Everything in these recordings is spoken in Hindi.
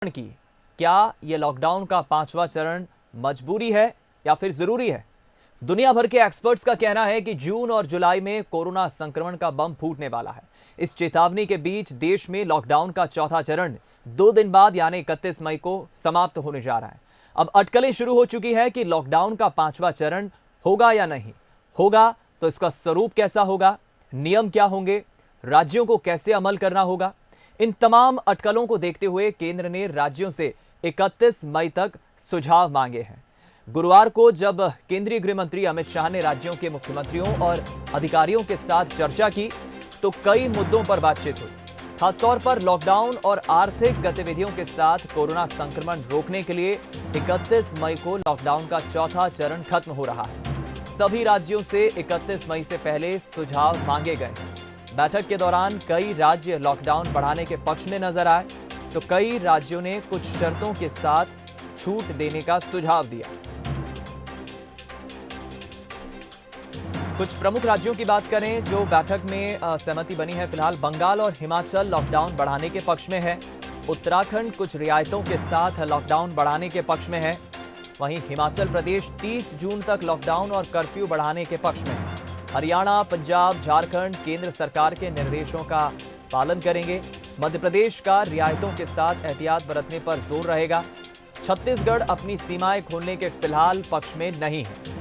की क्या यह लॉकडाउन का पांचवा चरण मजबूरी है या फिर जरूरी है? दुनिया भर के एक्सपर्ट्स का कहना है कि जून और जुलाई में कोरोना संक्रमण का बम फूटने वाला है। इस चेतावनी के बीच देश में लॉकडाउन का चौथा चरण 2 दिन बाद यानी 31 मई को समाप्त होने जा रहा है। अब अटकलें शुरू हो चुकी है कि लॉकडाउन का पांचवा चरण होगा या नहीं होगा, तो इसका स्वरूप कैसा होगा, नियम क्या होंगे, राज्यों को कैसे अमल करना होगा। इन तमाम अटकलों को देखते हुए केंद्र ने राज्यों से 31 मई तक सुझाव मांगे हैं। गुरुवार को जब केंद्रीय गृह मंत्री अमित शाह ने राज्यों के मुख्यमंत्रियों और अधिकारियों के साथ चर्चा की तो कई मुद्दों पर बातचीत हुई। खासतौर पर लॉकडाउन और आर्थिक गतिविधियों के साथ कोरोना संक्रमण रोकने के लिए 31 मई को लॉकडाउन का चौथा चरण खत्म हो रहा है। सभी राज्यों से 31 मई से पहले सुझाव मांगे गए हैं। बैठक के दौरान कई राज्य लॉकडाउन बढ़ाने के पक्ष में नजर आए तो कई राज्यों ने कुछ शर्तों के साथ छूट देने का सुझाव दिया। कुछ प्रमुख राज्यों की बात करें जो बैठक में सहमति बनी है। फिलहाल बंगाल और हिमाचल लॉकडाउन बढ़ाने के पक्ष में है। उत्तराखंड कुछ रियायतों के साथ लॉकडाउन बढ़ाने के पक्ष में है। वहीं हिमाचल प्रदेश 30 जून तक लॉकडाउन और कर्फ्यू बढ़ाने के पक्ष में है। हरियाणा, पंजाब, झारखंड केंद्र सरकार के निर्देशों का पालन करेंगे। मध्य प्रदेश का रियायतों के साथ एहतियात बरतने पर जोर रहेगा। छत्तीसगढ़ अपनी सीमाएं खोलने के फिलहाल पक्ष में नहीं है।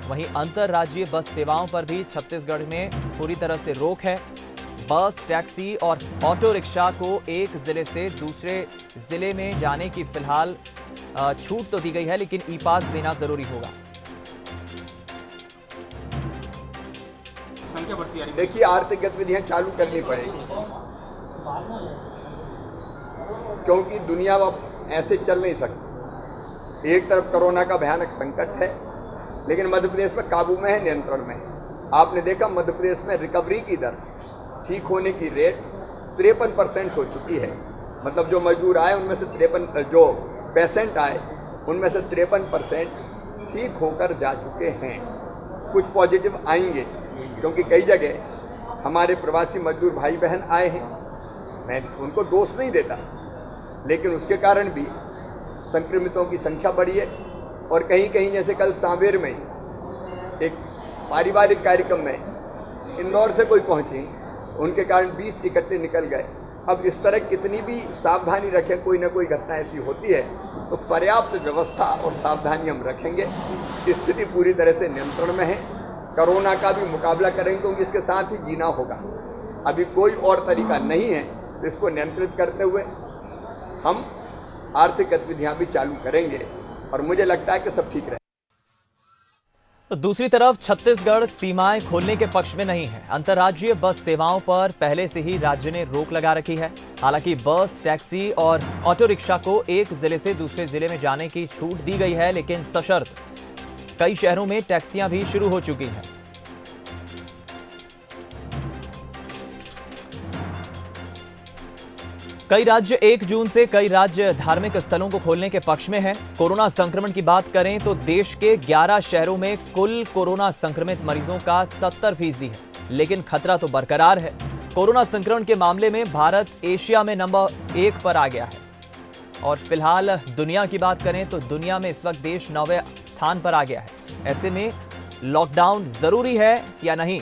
वहीं अंतरराज्यीय बस सेवाओं पर भी छत्तीसगढ़ में पूरी तरह से रोक है। बस, टैक्सी और ऑटो रिक्शा को एक जिले से दूसरे जिले में जाने की फिलहाल छूट तो दी गई है, लेकिन ई पास लेना जरूरी होगा। देखिए, आर्थिक गतिविधियां चालू करनी पड़ेगी क्योंकि दुनिया अब ऐसे चल नहीं सकती। एक तरफ कोरोना का भयानक संकट है, लेकिन मध्य प्रदेश में काबू में है, नियंत्रण में है। आपने देखा मध्य प्रदेश में रिकवरी की दर, ठीक होने की रेट 53% हो चुकी है। मतलब जो मजदूर आए उनमें से 53, जो पेशेंट आए उनमें से 53% ठीक होकर जा चुके हैं। कुछ पॉजिटिव आएंगे क्योंकि कई जगह हमारे प्रवासी मजदूर भाई बहन आए हैं। मैं उनको दोष नहीं देता, लेकिन उसके कारण भी संक्रमितों की संख्या बढ़ी है। और कहीं कहीं जैसे कल सांवेर में एक पारिवारिक कार्यक्रम में इंदौर से कोई पहुंची, उनके कारण 20 इकट्ठे निकल गए। अब इस तरह कितनी भी सावधानी रखें, कोई ना कोई घटना ऐसी होती है, तो पर्याप्त व्यवस्था और सावधानी हम रखेंगे। स्थिति पूरी तरह से नियंत्रण में है। कोरोना का भी मुकाबला करेंगे क्योंकि इसके साथ ही जीना होगा। अभी कोई और तरीका नहीं है। तो इसको नियंत्रित करते हुए हम आर्थिक गतिविधियां भी चालू करेंगे और मुझे लगता है कि सब ठीक रहे। तो दूसरी तरफ छत्तीसगढ़ सीमाएं खोलने के पक्ष में नहीं है। अंतर्राज्यीय बस सेवाओं पर पहले से ही राज्य ने रोक लगा रखी है। हालांकि बस, टैक्सी और ऑटो रिक्शा को एक जिले से दूसरे जिले में जाने की छूट दी गई है, लेकिन सशर्त। कई शहरों में टैक्सियां भी शुरू हो चुकी हैं। कई राज्य 1 जून से कई राज्य धार्मिक स्थलों को खोलने के पक्ष में हैं। कोरोना संक्रमण की बात करें तो देश के 11 शहरों में कुल कोरोना संक्रमित मरीजों का 70% है, लेकिन खतरा तो बरकरार है। कोरोना संक्रमण के मामले में भारत एशिया में नंबर 1 पर आ गया है। और फिलहाल दुनिया की बात करें तो दुनिया में इस वक्त देश 9वें स्थान पर आ गया है। ऐसे में लॉकडाउन जरूरी है या नहीं,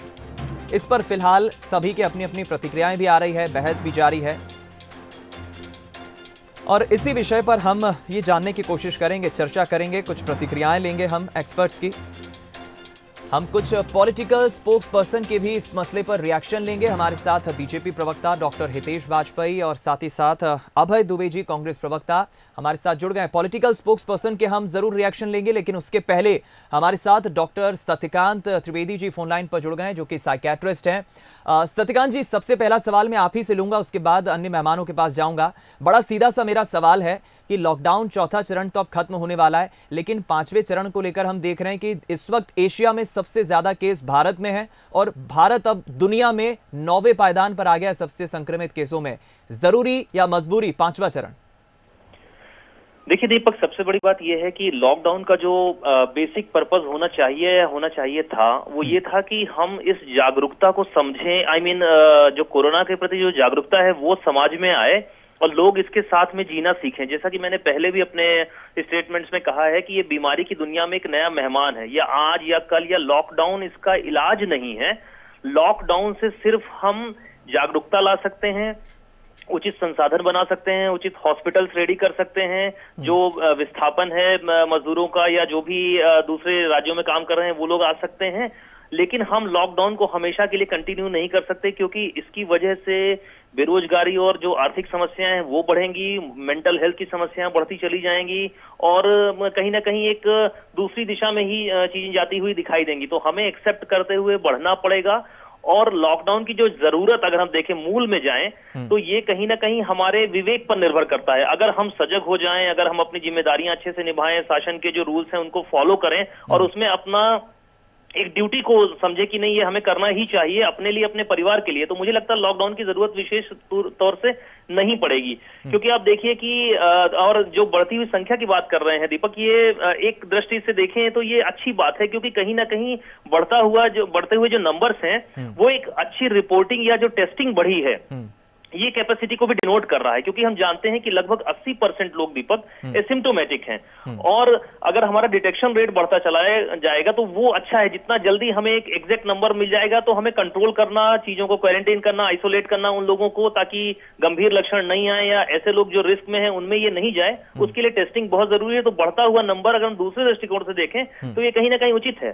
इस पर फिलहाल सभी की अपनी अपनी प्रतिक्रियाएं भी आ रही है, बहस भी जारी है। और इसी विषय पर हम ये जानने की कोशिश करेंगे, चर्चा करेंगे, कुछ प्रतिक्रियाएं लेंगे हम एक्सपर्ट्स की। हम कुछ पॉलिटिकल स्पोक्स पर्सन के भी इस मसले पर रिएक्शन लेंगे। हमारे साथ बीजेपी प्रवक्ता डॉक्टर हितेश वाजपेयी और साथ ही साथ अभय दुबे जी, कांग्रेस प्रवक्ता, हमारे साथ जुड़ गए। पॉलिटिकल स्पोक्स पर्सन के हम जरूर रिएक्शन लेंगे, लेकिन उसके पहले हमारे साथ doctor Satyakant Trivedi ji phone line पर जुड़ गए, जो कि साइकियाट्रिस्ट हैं। सत्यकांत जी, सबसे पहला सवाल मैं आप ही से लूंगा, उसके बाद अन्य मेहमानों के पास जाऊंगा। बड़ा सीधा सा मेरा सवाल है कि लॉकडाउन चौथा चरण तो अब खत्म होने वाला है, लेकिन पांचवें चरण को लेकर हम देख रहे हैं कि इस वक्त एशिया में सबसे ज्यादा केस भारत में है और भारत अब दुनिया में 9वें पायदान पर आ गया है सबसे संक्रमित केसों में। जरूरी या मजबूरी पांचवा चरण? देखिए दीपक, सबसे बड़ी बात यह है कि लॉकडाउन का जो बेसिक पर्पस होना चाहिए था, वो ये था कि हम इस जागरूकता को समझें। जो कोरोना के प्रति जो जागरूकता है वो समाज में आए और लोग इसके साथ में जीना सीखें। जैसा कि मैंने पहले भी अपने स्टेटमेंट्स में कहा है कि ये बीमारी की दुनिया में एक नया मेहमान है, या आज या कल या लॉकडाउन इसका इलाज नहीं है। लॉकडाउन से सिर्फ हम जागरूकता ला सकते हैं, उचित संसाधन बना सकते हैं, उचित हॉस्पिटल्स रेडी कर सकते हैं, जो विस्थापन है मजदूरों का या जो भी दूसरे राज्यों में काम कर रहे हैं वो लोग आ सकते हैं। लेकिन हम लॉकडाउन को हमेशा के लिए कंटिन्यू नहीं कर सकते, क्योंकि इसकी वजह से बेरोजगारी और जो आर्थिक समस्याएं हैं वो बढ़ेंगी, मेंटल हेल्थ की समस्याएं बढ़ती चली जाएंगी और कहीं ना कहीं एक दूसरी दिशा में ही चीजें जाती हुई दिखाई देंगी। तो हमें एक्सेप्ट करते हुए बढ़ना पड़ेगा। और लॉकडाउन की जो जरूरत अगर हम देखें मूल में जाएं तो ये कहीं ना कहीं हमारे विवेक पर निर्भर करता है। अगर हम सजग हो जाएं, अगर हम अपनी जिम्मेदारियां अच्छे से निभाएं, शासन के जो रूल्स हैं उनको फॉलो करें और उसमें अपना एक ड्यूटी को समझे कि नहीं ये हमें करना ही चाहिए अपने लिए, अपने परिवार के लिए, तो मुझे लगता है लॉकडाउन की जरूरत विशेष तौर से नहीं पड़ेगी। क्योंकि आप देखिए कि और जो बढ़ती हुई संख्या की बात कर रहे हैं दीपक, ये एक दृष्टि से देखें तो ये अच्छी बात है, क्योंकि कहीं ना कहीं बढ़ते हुए जो नंबर्स हैं वो एक अच्छी रिपोर्टिंग या जो टेस्टिंग बढ़ी है ये कैपेसिटी को भी डिनोट कर रहा है। क्योंकि हम जानते हैं कि लगभग 80% लोग दीपक एसिम्प्टोमेटिक हैं और अगर हमारा डिटेक्शन रेट बढ़ता चला जाएगा तो वो अच्छा है। जितना जल्दी हमें एक एग्जैक्ट नंबर मिल जाएगा तो हमें कंट्रोल करना, चीजों को क्वारंटाइन करना, आइसोलेट करना उन लोगों को, ताकि गंभीर लक्षण नहीं आए या ऐसे लोग जो रिस्क में हैं उनमें ये नहीं जाए, उसके लिए टेस्टिंग बहुत जरूरी है। तो बढ़ता हुआ नंबर अगर हम दूसरे दृष्टिकोण से देखें तो ये कहीं ना कहीं उचित है।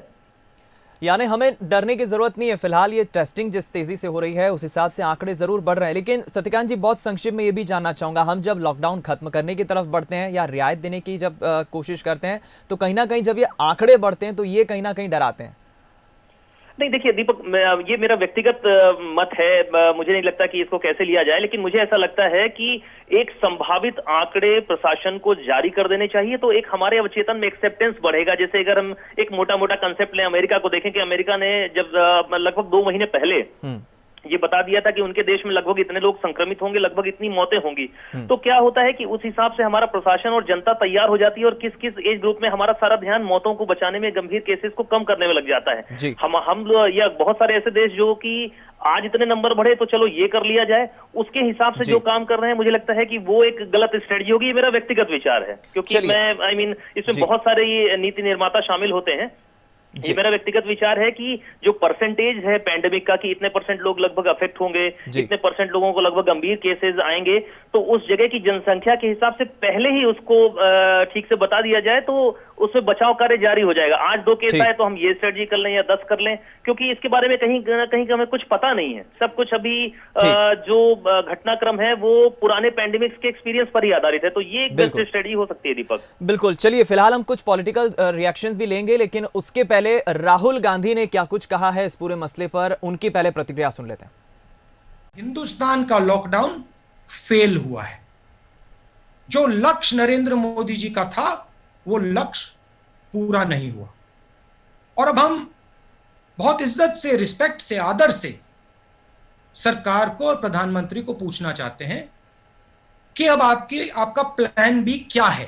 यानी हमें डरने की जरूरत नहीं है। फिलहाल ये टेस्टिंग जिस तेजी से हो रही है उस हिसाब से आंकड़े जरूर बढ़ रहे हैं। लेकिन सत्यकांत जी, बहुत संक्षिप्त में ये भी जानना चाहूंगा, हम जब लॉकडाउन खत्म करने की तरफ बढ़ते हैं या रियायत देने की जब कोशिश करते हैं तो कहीं ना कहीं जब ये आंकड़े बढ़ते हैं तो ये कहीं ना कहीं डराते हैं। नहीं देखिए दीपक, ये मेरा व्यक्तिगत मत है, मुझे नहीं लगता कि इसको कैसे लिया जाए, लेकिन मुझे ऐसा लगता है कि एक संभावित आंकड़े प्रशासन को जारी कर देने चाहिए तो एक हमारे अवचेतन में एक्सेप्टेंस बढ़ेगा। जैसे अगर हम एक मोटा मोटा कंसेप्ट लें, अमेरिका को देखें कि अमेरिका ने जब लगभग 2 महीने पहले ये बता दिया था कि उनके देश में लगभग इतने लोग संक्रमित होंगे, लगभग इतनी मौतें होंगी, तो क्या होता है कि उस हिसाब से हमारा प्रशासन और जनता तैयार हो जाती है और किस किस एज ग्रुप में हमारा सारा ध्यान मौतों को बचाने में, गंभीर केसेस को कम करने में लग जाता है। हम या बहुत सारे ऐसे देश जो कि आज इतने नंबर बढ़े तो चलो ये कर लिया जाए, उसके हिसाब से जो काम कर रहे हैं मुझे लगता है कि वो एक गलत स्ट्रेटजी होगी। ये मेरा व्यक्तिगत विचार है, क्योंकि मैं इसमें बहुत सारे नीति निर्माता शामिल होते हैं। ये मेरा व्यक्तिगत विचार है कि जो परसेंटेज है पैंडेमिक का कि इतने % लोग लगभग अफेक्ट होंगे, इतने % लोगों को लगभग गंभीर केसेस आएंगे, तो उस जगह की जनसंख्या के हिसाब से पहले ही उसको ठीक से बता दिया जाए तो उसमें बचाव कार्य जारी हो जाएगा। आज 2 केस आए तो हम ये स्ट्रेटजी कर लें या 10 कर लें, क्योंकि इसके बारे में कहीं ना कहीं हमें कुछ पता नहीं है। सब कुछ अभी जो घटनाक्रम है वो पुराने पैंडेमिक्स के एक्सपीरियंस पर ही आधारित है, तो ये एक बेस्ट स्ट्रेटजी हो सकती है दीपक। बिल्कुल, चलिए फिलहाल हम कुछ पॉलिटिकल रिएक्शंस भी लेंगे, लेकिन उसके पहले राहुल गांधी ने क्या कुछ कहा है इस पूरे मसले पर, उनकी पहले प्रतिक्रिया सुन लेते हैं। हिंदुस्तान का लॉकडाउन फेल हुआ है। जो लक्ष्य नरेंद्र मोदी जी का था वो लक्ष्य पूरा नहीं हुआ और अब हम बहुत इज्जत से, रिस्पेक्ट से, आदर से सरकार को और प्रधानमंत्री को पूछना चाहते हैं कि अब आपका प्लान बी क्या है।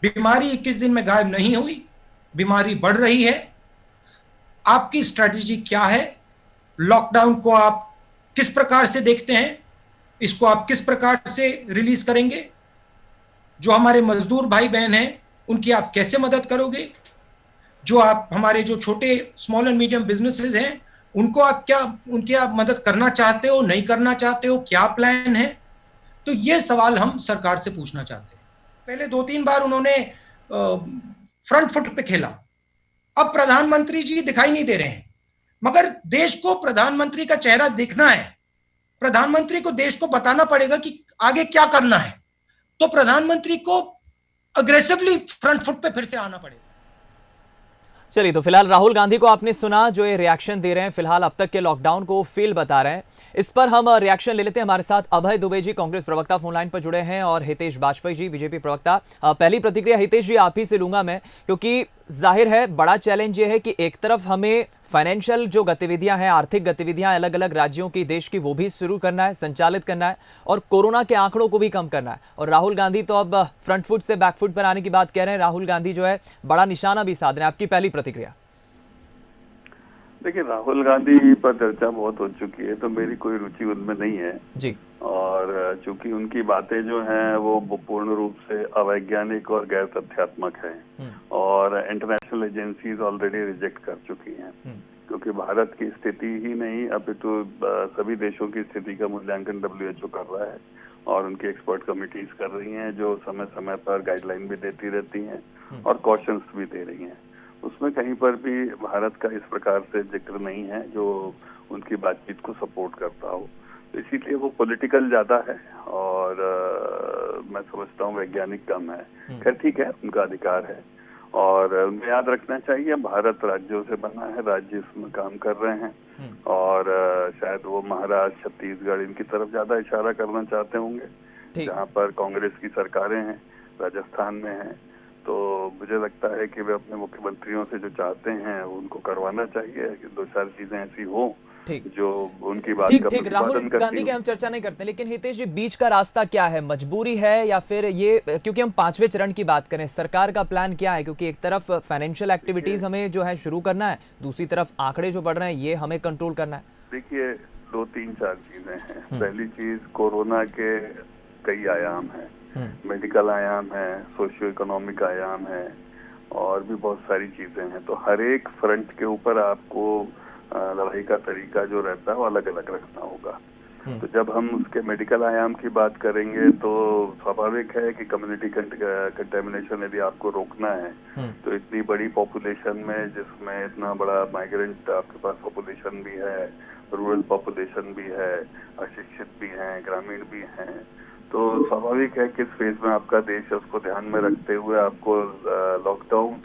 बीमारी 21 दिन में गायब नहीं हुई, बीमारी बढ़ रही है, आपकी स्ट्रेटजी क्या है? लॉकडाउन को आप किस प्रकार से देखते हैं? इसको आप किस प्रकार से रिलीज करेंगे? जो हमारे मजदूर भाई बहन हैं उनकी आप कैसे मदद करोगे? जो आप हमारे जो छोटे स्मॉल एंड मीडियम बिजनेसेस हैं उनको उनकी आप मदद करना चाहते हो, नहीं करना चाहते हो, क्या प्लान है? तो ये सवाल हम सरकार से पूछना चाहते हैं। पहले 2-3 बार उन्होंने फ्रंट फुट पे खेला, अब प्रधानमंत्री जी दिखाई नहीं दे रहे हैं, मगर देश को प्रधानमंत्री का चेहरा दिखना है, प्रधानमंत्री को देश को बताना पड़ेगा कि आगे क्या करना है, तो प्रधानमंत्री को अग्रेसिवली फ्रंट फुट पे फिर से आना पड़ेगा। चलिए, तो फिलहाल राहुल गांधी को आपने सुना जो ये रिएक्शन दे रहे हैं, फिलहाल अब तक के लॉकडाउन को फेल बता रहे हैं। इस पर हम रिएक्शन ले लेते हैं। हमारे साथ अभय दुबे जी कांग्रेस प्रवक्ता फोन लाइन पर जुड़े हैं और हितेश बाजपेयी जी बीजेपी प्रवक्ता। पहली प्रतिक्रिया हितेश जी आप ही से लूंगा मैं, क्योंकि जाहिर है बड़ा चैलेंज ये है कि एक तरफ हमें फाइनेंशियल जो गतिविधियां हैं, आर्थिक गतिविधियां अलग अलग राज्यों की, देश की, वो भी शुरू करना है, संचालित करना है और कोरोना के आंकड़ों को भी कम करना है। और राहुल गांधी तो अब फ्रंट फुट से बैक फुट पर आने की बात कह रहे हैं। राहुल गांधी जो है बड़ा निशाना भी साध रहे हैं। आपकी पहली प्रतिक्रिया? देखिए, राहुल गांधी पर चर्चा बहुत हो चुकी है, तो मेरी कोई रुचि उनमें नहीं है। जी। और चूंकि उनकी बातें जो हैं वो पूर्ण रूप से अवैज्ञानिक और गैर तथ्यात्मक हैं और इंटरनेशनल एजेंसीज ऑलरेडी रिजेक्ट कर चुकी हैं, क्योंकि भारत की स्थिति ही नहीं अपितु सभी देशों की स्थिति का मूल्यांकन WHO कर रहा है और उनकी एक्सपर्ट कमिटीज कर रही हैं, जो समय समय पर गाइडलाइन भी देती रहती हैं और कॉशंस भी दे रही हैं। उसमें कहीं पर भी भारत का इस प्रकार से जिक्र नहीं है जो उनकी बातचीत को सपोर्ट करता हो, तो इसीलिए वो पॉलिटिकल ज्यादा है और मैं समझता हूँ वैज्ञानिक कम है। खैर ठीक है, उनका अधिकार है और उन्हें याद रखना चाहिए भारत राज्यों से बना है, राज्य इसमें काम कर रहे हैं और शायद वो महाराष्ट्र, छत्तीसगढ़ इनकी तरफ ज्यादा इशारा करना चाहते होंगे जहाँ पर कांग्रेस की सरकारें हैं, राजस्थान में हैं। तो मुझे लगता है कि वे अपने मुख्यमंत्रियों से जो चाहते हैं उनको करवाना चाहिए कि दो चार चीजें ऐसी हो जो उनकी बात का ठीक। राहुल गांधी की हम चर्चा नहीं करते, लेकिन हितेश जी, बीच का रास्ता क्या है? मजबूरी है या फिर ये, क्योंकि हम 5वें चरण की बात करें, सरकार का प्लान क्या है? क्योंकि एक तरफ फाइनेंशियल एक्टिविटीज हमें जो है शुरू करना है, दूसरी तरफ आंकड़े जो बढ़ रहे हैं ये हमें कंट्रोल करना है। देखिए, 2-3-4 चीजें हैं। पहली चीज, कोरोना के कई आयाम हैं, मेडिकल आयाम है, सोशियो इकोनॉमिक आयाम है और भी बहुत सारी चीजें हैं। तो हर एक फ्रंट के ऊपर आपको लड़ाई का तरीका जो रहता है वो अलग अलग रखना होगा। तो जब हम उसके मेडिकल आयाम की बात करेंगे तो स्वाभाविक है कि कम्युनिटी कंटेमिनेशन यदि आपको रोकना है तो इतनी बड़ी पॉपुलेशन में, जिसमें इतना बड़ा माइग्रेंट आपके पास पॉपुलेशन भी है, रूरल पॉपुलेशन भी है, अशिक्षित भी हैं, ग्रामीण भी हैं, तो स्वाभाविक है कि इस फेज में आपका देश है उसको ध्यान में रखते हुए आपको लॉकडाउन,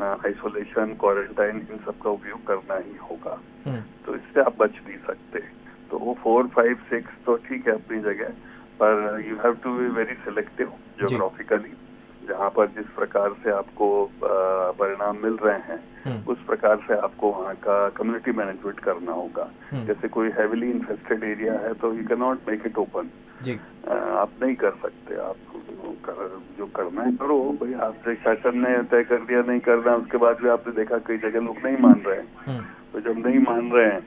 आइसोलेशन, क्वारंटाइन इन सब का उपयोग करना ही होगा। तो इससे आप बच नहीं सकते। तो वो 4, 5, 6 तो ठीक है अपनी जगह, पर you have to be very selective geographically. जहाँ पर जिस प्रकार से आपको परिणाम मिल रहे हैं उस प्रकार से आपको वहाँ का कम्युनिटी मैनेजमेंट करना होगा। जैसे कोई हैविली इन्फेस्टेड एरिया है तो you can not make it open, आप नहीं कर सकते। आप जो करना है करो भाई, आपसे शासन ने तय कर दिया नहीं करना, उसके बाद भी आपने देखा कई जगह लोग नहीं मान रहे हैं। तो जब नहीं मान रहे हैं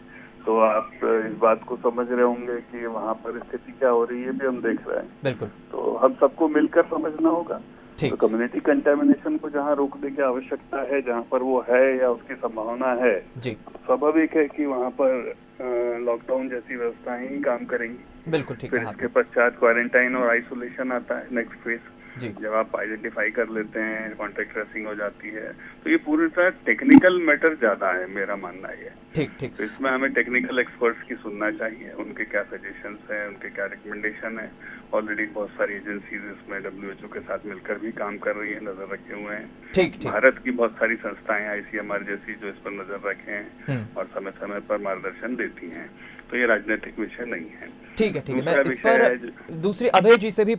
तो आप इस बात को समझ रहे होंगे कि वहाँ पर स्थिति क्या हो रही है भी हम देख रहे हैं। बिल्कुल। तो हम सबको मिलकर समझना होगा। तो कम्युनिटी कंटेमिनेशन को जहाँ रोकने की आवश्यकता है, जहाँ पर वो है या उसकी संभावना है, स्वाभाविक है कि वहाँ पर लॉकडाउन जैसी व्यवस्थाएं ही काम करेंगी। बिल्कुल ठीक। फिर इसके पश्चात क्वारंटाइन और आइसोलेशन आता है, नेक्स्ट फेज। जब आप आइडेंटिफाई कर लेते हैं, कॉन्टेक्ट ट्रेसिंग हो जाती है, तो ये पूरी तरह टेक्निकल मैटर ज्यादा है, मेरा मानना ये। ठीक। तो इसमें हमें टेक्निकल एक्सपर्ट्स की सुनना चाहिए, उनके क्या सजेशंस हैं, उनके क्या रिकमेंडेशन है। ऑलरेडी बहुत सारी एजेंसीज इसमें WHO के साथ मिलकर भी काम कर रही है, नजर रखे हुए हैं। ठीक। भारत की बहुत सारी संस्थाएं, ICMR जैसी, जो इस पर नजर रखे हैं और समय समय पर मार्गदर्शन देती हैं। तो ये राजनीतिक विषय नहीं है। ठीक है। मैं इस पर दूसरी अभय जी से भी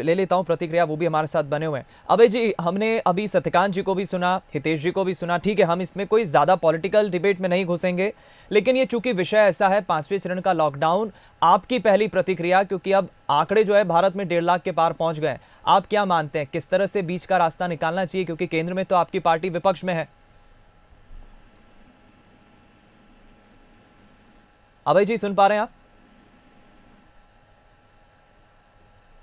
ले लेता हूं प्रतिक्रिया, वो भी हमारे साथ बने हुए हैं। अभय जी, हमने अभी सत्यकांत जी को भी सुना, हितेश जी को भी सुना। ठीक है, हम इसमें कोई ज्यादा पॉलिटिकल डिबेट में नहीं घुसेंगे, लेकिन ये चूंकि विषय ऐसा है, 5वें चरण का लॉकडाउन, आपकी पहली प्रतिक्रिया, क्योंकि अब आंकड़े जो है भारत में 1.5 लाख के पार पहुंच गए, आप क्या मानते हैं, किस तरह से बीच का रास्ता निकालना चाहिए, क्योंकि केंद्र में तो आपकी पार्टी विपक्ष में है? अभय जी, सुन पा रहे हैं आप?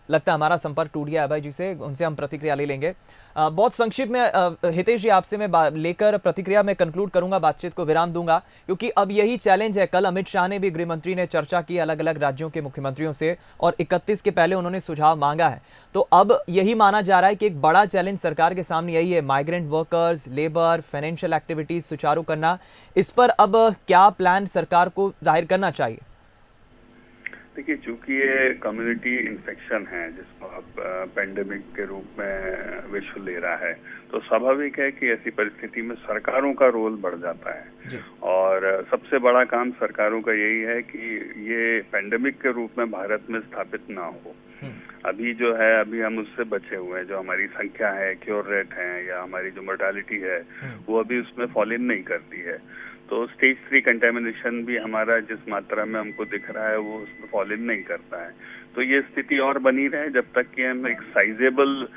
लगता है हमारा संपर्क टूट गया अभय जी से, उनसे हम प्रतिक्रिया ले लेंगे। बहुत संक्षिप्त में हितेश जी, आपसे मैं लेकर प्रतिक्रिया में कंक्लूड करूंगा, बातचीत को विराम दूंगा, क्योंकि अब यही चैलेंज है। कल अमित शाह ने भी, गृह मंत्री ने चर्चा की अलग अलग राज्यों के मुख्यमंत्रियों से और 31 के पहले उन्होंने सुझाव मांगा है। तो अब यही माना जा रहा है कि एक बड़ा चैलेंज सरकार के सामने यही है, migrant workers, labour, financial activities सुचारू करना। इस पर अब क्या प्लान सरकार को जाहिर करना चाहिए? देखिए, चूंकि ये कम्युनिटी इन्फेक्शन है जिसको अब पेंडेमिक के रूप में विश्व ले रहा है, तो स्वाभाविक है कि ऐसी परिस्थिति में सरकारों का रोल बढ़ जाता है। और सबसे बड़ा काम सरकारों का यही है कि ये पेंडेमिक के रूप में भारत में स्थापित ना हो। अभी जो है, अभी हम उससे बचे हुए हैं। जो हमारी संख्या है, क्योर रेट है या हमारी जो मोर्टालिटी है, वो अभी उसमें फॉल इन नहीं करती है। तो स्टेज 3 कंटेमिनेशन भी हमारा जिस मात्रा में हमको दिख रहा है वो उसमें फॉल इन नहीं करता है। तो ये स्थिति और बनी रहे जब तक कि हम एक साइजेबल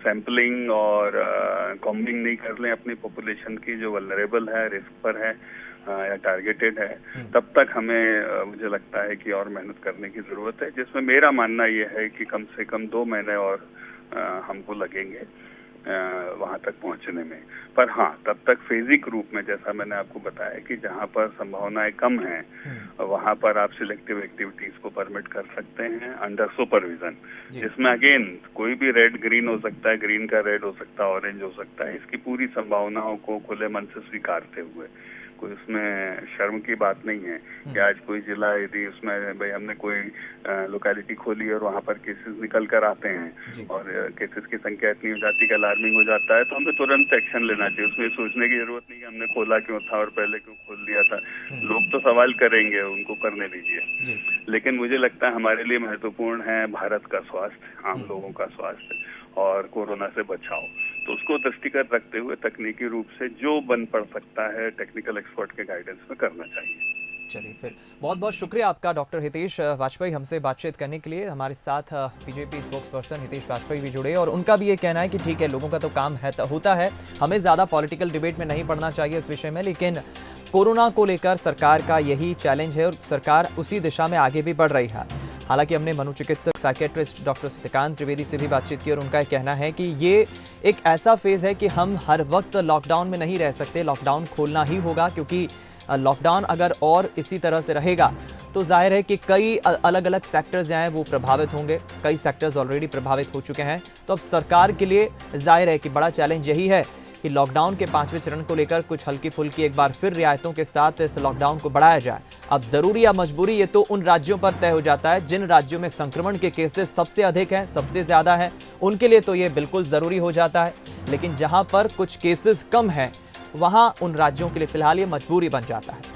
सैंपलिंग और कॉम्बिंग नहीं कर लें अपनी पॉपुलेशन की, जो वल्नरेबल है, रिस्क पर है। या टारगेटेड है, तब तक हमें मुझे लगता है कि और मेहनत करने की जरूरत है, जिसमें मेरा मानना ये है कि कम से कम 2 महीने और हमको लगेंगे वहां तक पहुंचने में। पर हाँ, तब तक फेजिक रूप में, जैसा मैंने आपको बताया कि जहां पर संभावनाएं कम हैं वहां पर आप सिलेक्टिव एक्टिविटीज को परमिट कर सकते हैं अंडर सुपरविजन, जिसमें अगेन कोई भी रेड ग्रीन हो सकता है, ग्रीन का रेड हो सकता है, ऑरेंज हो सकता है। इसकी पूरी संभावनाओं को खुले मन से स्वीकारते हुए, कोई उसमें शर्म की बात नहीं है कि आज कोई जिला यदि उसमें भाई हमने कोई लोकेलिटी खोली और वहां पर केसेस निकल कर आते हैं और केसेस की संख्या इतनी हो जाती है कि अलार्मिंग हो जाता है, तो हमें तुरंत एक्शन लेना चाहिए। उसमें सोचने की जरूरत नहीं कि हमने खोला क्यों था और पहले क्यों खोल दिया था। लोग तो सवाल करेंगे, उनको करने दीजिए, लेकिन मुझे लगता है हमारे लिए महत्वपूर्ण है भारत का स्वास्थ्य, आम लोगों का स्वास्थ्य और कोरोना से बचाव। तो उसको दृष्टिगत रखते हुए तकनीकी रूप से जो बन पड़ सकता है टेक्निकल एक्सपर्ट के गाइडेंस में करना चाहिए। चलिए, फिर बहुत बहुत शुक्रिया आपका डॉक्टर हितेश वाजपेयी हमसे बातचीत करने के लिए। हमारे साथ BJP spokes person Hitesh Vajpayee भी जुड़े और उनका भी ये कहना है कि ठीक है, लोगों का तो काम है होता है, हमें ज़्यादा पॉलिटिकल डिबेट में नहीं पड़ना चाहिए इस विषय में, लेकिन कोरोना को लेकर सरकार का यही चैलेंज है और सरकार उसी दिशा में आगे भी बढ़ रही है। हालांकि हमने मनोचिकित्सक साइकेट्रिस्ट डॉक्टर सत्यकांत त्रिवेदी से भी बातचीत की और उनका कहना है कि ये एक ऐसा फेज़ है कि हम हर वक्त लॉकडाउन में नहीं रह सकते, लॉकडाउन खोलना ही होगा, क्योंकि लॉकडाउन अगर और इसी तरह से रहेगा तो जाहिर है कि कई अलग अलग सेक्टर्स हैं वो प्रभावित होंगे। कई सेक्टर्स ऑलरेडी प्रभावित हो चुके हैं। तो अब सरकार के लिए जाहिर है कि बड़ा चैलेंज यही है कि लॉकडाउन के 5वें चरण को लेकर कुछ हल्की फुल्की एक बार फिर रियायतों के साथ इस लॉकडाउन को बढ़ाया जाए। अब जरूरी या मजबूरी ये तो उन राज्यों पर तय हो जाता है जिन राज्यों में संक्रमण के केसेस सबसे अधिक हैं, सबसे ज्यादा हैं, उनके लिए तो ये बिल्कुल जरूरी हो जाता है। लेकिन जहां पर कुछ केसेस कम हैं वहां उन राज्यों के लिए फिलहाल ये मजबूरी बन जाता है।